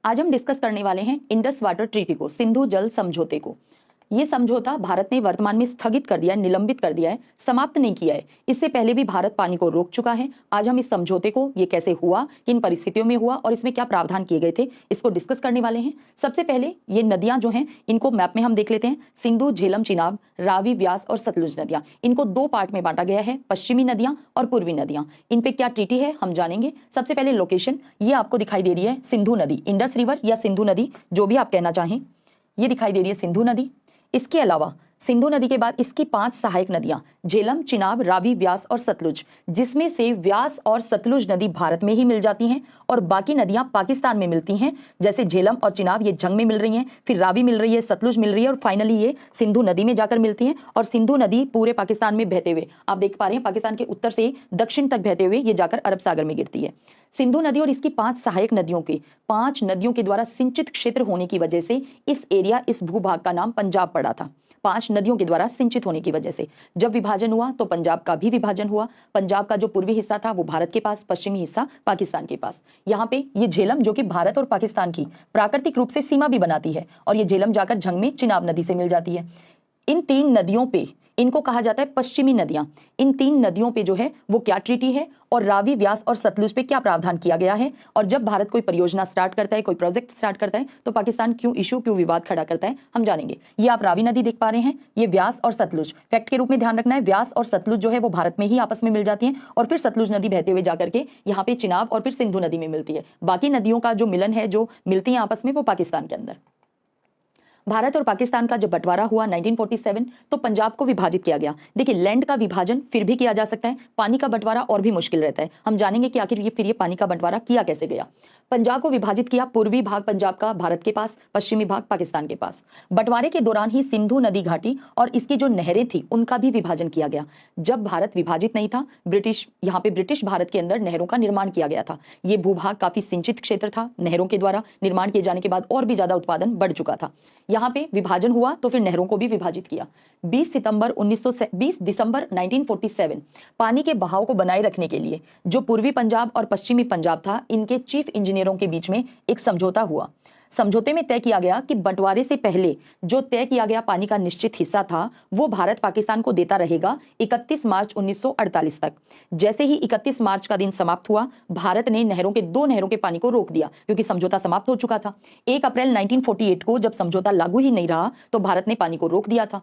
आज हम डिस्कस करने वाले हैं इंडस वाटर ट्रीटी को, सिंधु जल समझौते को। ये समझौता भारत ने वर्तमान में स्थगित कर दिया है, निलंबित कर दिया है, समाप्त नहीं किया है। इससे पहले भी भारत पानी को रोक चुका है। आज हम इस समझौते को, ये कैसे हुआ, किन परिस्थितियों में हुआ और इसमें क्या प्रावधान किए गए थे, इसको डिस्कस करने वाले हैं। सबसे पहले ये नदियां जो हैं, इनको मैप में हम देख लेते हैं। सिंधु, झेलम, चिनाब, रावी, व्यास और सतलुज नदियां, इनको दो पार्ट में बांटा गया है, पश्चिमी नदियां और पूर्वी नदियां। इन पे क्या ट्रीटी है हम जानेंगे। सबसे पहले लोकेशन, ये आपको दिखाई दे रही है सिंधु नदी, इंडस रिवर या सिंधु नदी, जो भी आप कहना चाहें। ये दिखाई दे रही है सिंधु नदी। इसके अलावा सिंधु नदी के बाद इसकी 5 सहायक नदियां, झेलम, चिनाब, रावी, व्यास और सतलुज, जिसमें से व्यास और सतलुज नदी भारत में ही मिल जाती हैं और बाकी नदियां पाकिस्तान में मिलती हैं। जैसे झेलम और चिनाब ये जंग में मिल रही हैं, फिर रावी मिल रही है, सतलुज मिल रही है और फाइनली ये सिंधु नदी में जाकर मिलती हैं। और सिंधु नदी पूरे पाकिस्तान में बहते हुए, आप देख पा रहे हैं, पाकिस्तान के उत्तर से दक्षिण तक बहते हुए ये जाकर अरब सागर में गिरती है। सिंधु नदी और इसकी 5 सहायक नदियों के 5 नदियों के द्वारा सिंचित क्षेत्र होने की वजह से इस एरिया, इस भूभाग का नाम पंजाब पड़ा था। 5 नदियों के द्वारा सिंचित होने की वजह से जब विभाजन हुआ तो पंजाब का भी विभाजन हुआ। पंजाब का जो पूर्वी हिस्सा था वो भारत के पास, पश्चिमी हिस्सा पाकिस्तान के पास। यहाँ पे ये झेलम, जो कि भारत और पाकिस्तान की प्राकृतिक रूप से सीमा भी बनाती है, और ये झेलम जाकर झंग में चिनाब नदी से मिल जाती है। इन 3 नदियों पे, इनको कहा जाता है पश्चिमी नदियां। इन 3 नदियों पे जो है वो क्या ट्रीटी है और रावी, व्यास और सतलुज पे क्या प्रावधान किया गया है। और जब भारत कोई परियोजना स्टार्ट करता है, कोई प्रोजेक्ट स्टार्ट करता है, तो पाकिस्तान क्यों विवाद खड़ा करता है, हम जानेंगे। ये आप रावी नदी देख पा रहे हैं, ये व्यास और सतलुज। फैक्ट के रूप में ध्यान रखना है, व्यास और सतलुज जो है वो भारत में ही आपस में मिल जाती हैं और फिर सतलुज नदी बहते हुए जाकर के यहाँ पे चिनाब और फिर सिंधु नदी में मिलती है। बाकी नदियों का जो मिलन है, जो मिलती है आपस में, वो पाकिस्तान के अंदर। भारत और पाकिस्तान का जब बंटवारा हुआ 1947, तो पंजाब को विभाजित किया गया। देखिए, लैंड का विभाजन फिर भी किया जा सकता है, पानी का बंटवारा और भी मुश्किल रहता है। हम जानेंगे कि आखिर ये पानी का बंटवारा किया कैसे गया। पंजाब को विभाजित किया, पूर्वी भाग पंजाब का भारत के पास, पश्चिमी भाग पाकिस्तान के पास। बंटवारे के दौरान ही सिंधु नदी घाटी और इसकी जो नहरें थी उनका भी विभाजन किया गया। जब भारत विभाजित नहीं था, ब्रिटिश भारत के अंदर नहरों का निर्माण किया गया था। ये भूभाग काफी सिंचित क्षेत्र था, नहरों के द्वारा निर्माण किए जाने के बाद और भी ज्यादा उत्पादन बढ़ चुका था। यहाँ पे विभाजन हुआ तो फिर नहरों को भी विभाजित किया। 20 दिसंबर 1947 पानी के बहाव को बनाए रखने के लिए जो पूर्वी पंजाब और पश्चिमी पंजाब था, इनके चीफ इंजीनियरों के बीच में एक समझौता हुआ। समझौते में तय किया गया कि बंटवारे से पहले जो तय किया गया पानी का निश्चित हिस्सा था वो भारत पाकिस्तान को देता रहेगा 31 मार्च 1948 तक। जैसे ही 31 मार्च का दिन समाप्त हुआ, भारत ने दो नहरों के पानी को रोक दिया, क्योंकि समझौता समाप्त हो चुका था। 1 अप्रैल 1948 को जब समझौता लागू ही नहीं रहा तो भारत ने पानी को रोक दिया था,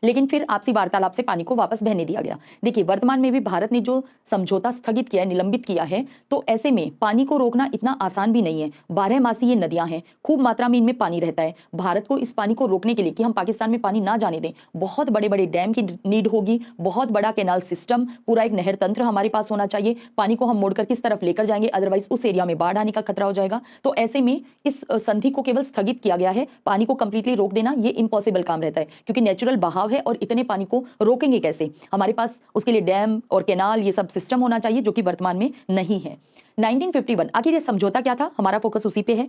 लेकिन फिर आपसी वार्तालाप से पानी को वापस बहने दिया गया। देखिए, वर्तमान में भी भारत ने जो समझौता स्थगित किया है, निलंबित किया है, तो ऐसे में पानी को रोकना इतना आसान भी नहीं है। 12 मासी ये नदियां हैं, खूब मात्रा में इनमें पानी रहता है। भारत को इस पानी को रोकने के लिए, कि हम पाकिस्तान में पानी ना जाने दें, बहुत बड़े बड़े डैम की नीड होगी, बहुत बड़ा कैनाल सिस्टम, पूरा एक नहर तंत्र हमारे पास होना चाहिए। पानी को हम मोड़कर किस तरफ लेकर जाएंगे, अदरवाइज उस एरिया में बाढ़ आने का खतरा हो जाएगा। तो ऐसे में इस संधि को केवल स्थगित किया गया है, पानी को कंप्लीटली रोक देना ये इम्पॉसिबल काम रहता है, क्योंकि नेचुरल बहाव है और इतने पानी को रोकेंगे कैसे। हमारे पास उसके लिए डैम और कैनाल, ये सब सिस्टम होना चाहिए, जो कि वर्तमान में नहीं है। 1951, आखिर ये समझौता क्या था, हमारा फोकस उसी पे है।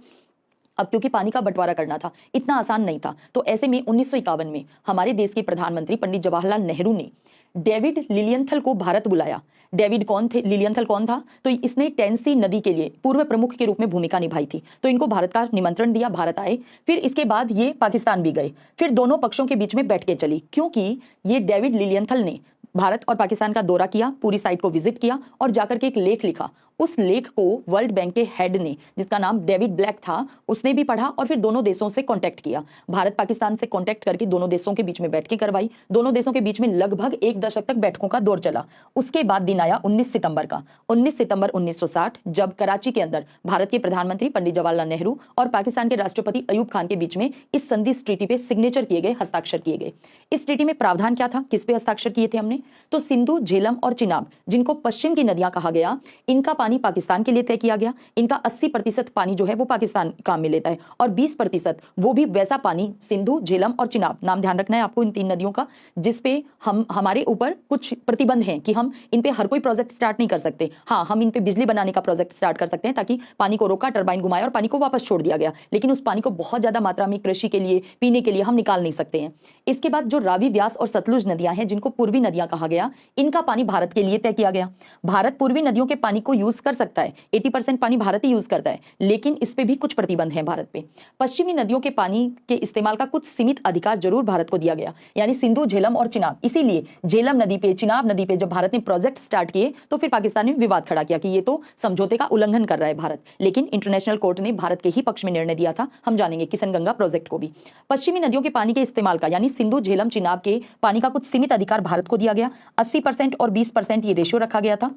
अब क्योंकि पानी का बंटवारा करना था, इतना आसान नहीं था, तो ऐसे में 1951 में हमारे देश के प्रधानमंत्री पंडित जवाहरलाल नेहरू ने डेविड लिलियंथल को भारत बुलाया। डेविड कौन थे, लिलियंथल कौन था, तो इसने टेंसी नदी के लिए पूर्व प्रमुख के रूप में भूमिका निभाई थी। तो इनको भारत का निमंत्रण दिया, भारत आए। फिर इसके बाद ये पाकिस्तान भी गए, फिर दोनों पक्षों के बीच में बैठ के चली, क्योंकि ये डेविड लिलियंथल ने भारत और पाकिस्तान का दौरा किया, पूरी साइट को विजिट किया और जाकर के एक लेख लिखा। उस लेख को वर्ल्ड बैंक के हेड ने, जिसका नाम डेविड ब्लैक था, उसने भी पढ़ा और फिर दोनों देशों से कांटेक्ट किया। भारत पाकिस्तान से कांटेक्ट करके दोनों देशों के बीच में बैठकें करवाई। दोनों देशों के बीच में लगभग 1 दशक तक बैठकों का दौर चला। उसके बाद दिन आया 19 सितंबर का, 19 सितंबर 1960, जब कराची के अंदर भारत के प्रधानमंत्री पंडित जवाहरलाल नेहरू और पाकिस्तान के राष्ट्रपति अयूब खान के बीच में इस संधि ट्रीटी पे सिग्नेचर किए गए, हस्ताक्षर किए गए। इस ट्रीटी में प्रावधान क्या था, किस पे हस्ताक्षर किए थे हमने, तो सिंधु, झेलम और चिनाब, जिनको पश्चिम की नदियां कहा गया, इनका पानी पाकिस्तान के लिए तय किया गया। इनका 80% पानी जो है वो पाकिस्तान काम में लेता है और 20% वो भी वैसा पानी सिंधु, झेलम और चिनाब, नाम ध्यान रखना है आपको इन 3 नदियों का, जिसपे हमारे ऊपर कुछ प्रतिबंध हैं कि हम इन पे हर कोई प्रोजेक्ट स्टार्ट नहीं कर सकते। हाँ, हम इन पे बिजली बनाने का प्रोजेक्ट स्टार्ट कर सकते हैं, ताकि पानी को रोका, टरबाइन घुमाया और पानी को वापस छोड़ दिया गया, लेकिन उस पानी को बहुत ज्यादा मात्रा में कृषि के लिए, पीने के लिए हम निकाल नहीं सकते हैं। इसके बाद जो रावी, व्यास और सतलुज नदियां हैं, जिनको पूर्वी नदियां कहा गया, इनका पानी भारत के लिए तय किया गया। भारत पूर्वी नदियों के पानी को यूज यूज कर सकता है, 80% पानी भारत ही यूज करता है, लेकिन इस पे भी कुछ प्रतिबंध हैं भारत पे। पश्चिमी नदियों के पानी के इस्तेमाल का कुछ सीमित अधिकार जरूर भारत को दिया गया, यानी सिंधु, झेलम और चिनाब। इसीलिए झेलम नदी पे, चिनाब नदी पे जब भारत ने प्रोजेक्ट स्टार्ट किए तो फिर पाकिस्तान ने विवाद खड़ा किया कि ये तो समझौते का उल्लंघन कर रहा है भारत। लेकिन इंटरनेशनल कोर्ट ने भारत के ही पक्ष में निर्णय दिया था। हम जानेंगे किशन गंगा प्रोजेक्ट को भी। पश्चिमी नदियों के पानी के इस्तेमाल का, यानी सिंधु, झेलम, चिनाब के पानी का कुछ सीमित अधिकार भारत को दिया गया। 80% और 20% ये रेशियो रखा गया था।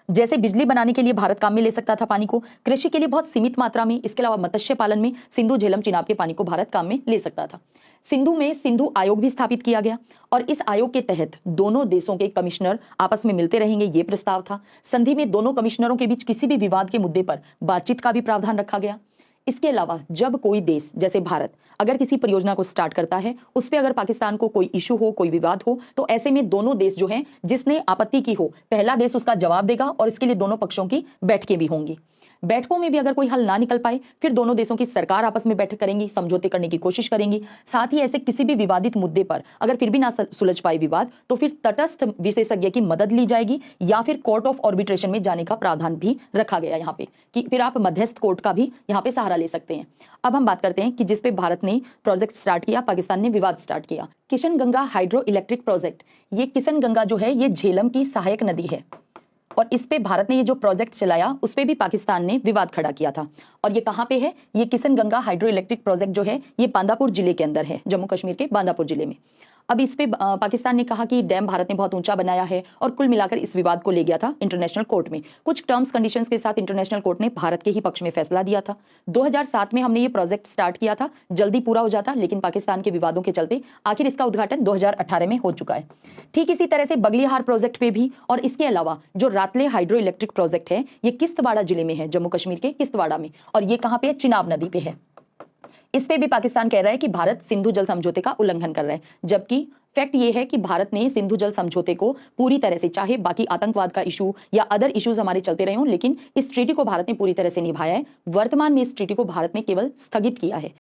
जैसे बिजली बनाने के लिए भारत काम में ले सकता था पानी को, कृषि के लिए बहुत सीमित मात्रा में, इसके अलावा मत्स्य पालन में सिंधु, झेलम, चिनाब के पानी को भारत काम में ले सकता था। सिंधु में सिंधु आयोग भी स्थापित किया गया और इस आयोग के तहत दोनों देशों के कमिश्नर आपस में मिलते रहेंगे, ये प्रस्ताव था। संधि में दोनों कमिश्नरों के बीच किसी भी विवाद के मुद्दे पर बातचीत का भी प्रावधान रखा गया। इसके अलावा जब कोई देश जैसे भारत अगर किसी परियोजना को स्टार्ट करता है, उस पर अगर पाकिस्तान को कोई इशू हो, कोई विवाद हो, तो ऐसे में दोनों देश जो हैं जिसने आपत्ति की हो, पहला देश उसका जवाब देगा और इसके लिए दोनों पक्षों की बैठकें भी होंगी। बैठकों में भी अगर कोई हल ना निकल पाए, फिर दोनों देशों की सरकार आपस में बैठक करेंगी, समझौते करने की कोशिश करेंगी। साथ ही ऐसे किसी भी विवादित मुद्दे पर अगर फिर भी ना सुलझ पाए विवाद, तो फिर तटस्थ विशेषज्ञ की मदद ली जाएगी या फिर कोर्ट ऑफ आर्बिट्रेशन में जाने का प्रावधान भी रखा गया यहाँ पे, कि फिर आप मध्यस्थ कोर्ट का भी यहाँ पे सहारा ले सकते हैं। अब हम बात करते हैं कि जिसपे भारत ने प्रोजेक्ट स्टार्ट किया, पाकिस्तान ने विवाद स्टार्ट किया। Kishan Ganga hydro electric project. ये किशन गंगा जो है ये झेलम की सहायक नदी है और इस पे भारत ने ये जो प्रोजेक्ट चलाया उस पे भी पाकिस्तान ने विवाद खड़ा किया था। और ये कहाँ पे है? ये Kishan Ganga hydro electric project जो है ये बांदापुर जिले के अंदर है, जम्मू कश्मीर के बांदापुर जिले में। अब इस पे पाकिस्तान ने कहा कि डैम भारत ने बहुत ऊंचा बनाया है और कुल मिलाकर इस विवाद को ले गया था इंटरनेशनल कोर्ट में। कुछ टर्म्स कंडीशंस के साथ इंटरनेशनल कोर्ट ने भारत के ही पक्ष में फैसला दिया था। 2007 में हमने ये प्रोजेक्ट स्टार्ट किया था, जल्दी पूरा हो जाता, लेकिन पाकिस्तान के विवादों के चलते आखिर इसका उद्घाटन 2018 में हो चुका है। ठीक इसी तरह से बगलीहार प्रोजेक्ट पे भी, और इसके अलावा जो रातले हाइड्रो इलेक्ट्रिक प्रोजेक्ट है ये किश्तवाड़ा जिले में है, जम्मू कश्मीर के किश्तवाड़ा में, और ये कहाँ पे है? चिनाब नदी पे है। इस पे भी पाकिस्तान कह रहा है कि भारत सिंधु जल समझौते का उल्लंघन कर रहा है, जबकि फैक्ट ये है कि भारत ने सिंधु जल समझौते को पूरी तरह से, चाहे बाकी आतंकवाद का इशू या अदर इश्यूज हमारे चलते रहे हों, लेकिन इस ट्रीटी को भारत ने पूरी तरह से निभाया है। वर्तमान में इस ट्रीटी को भारत ने केवल स्थगित किया है।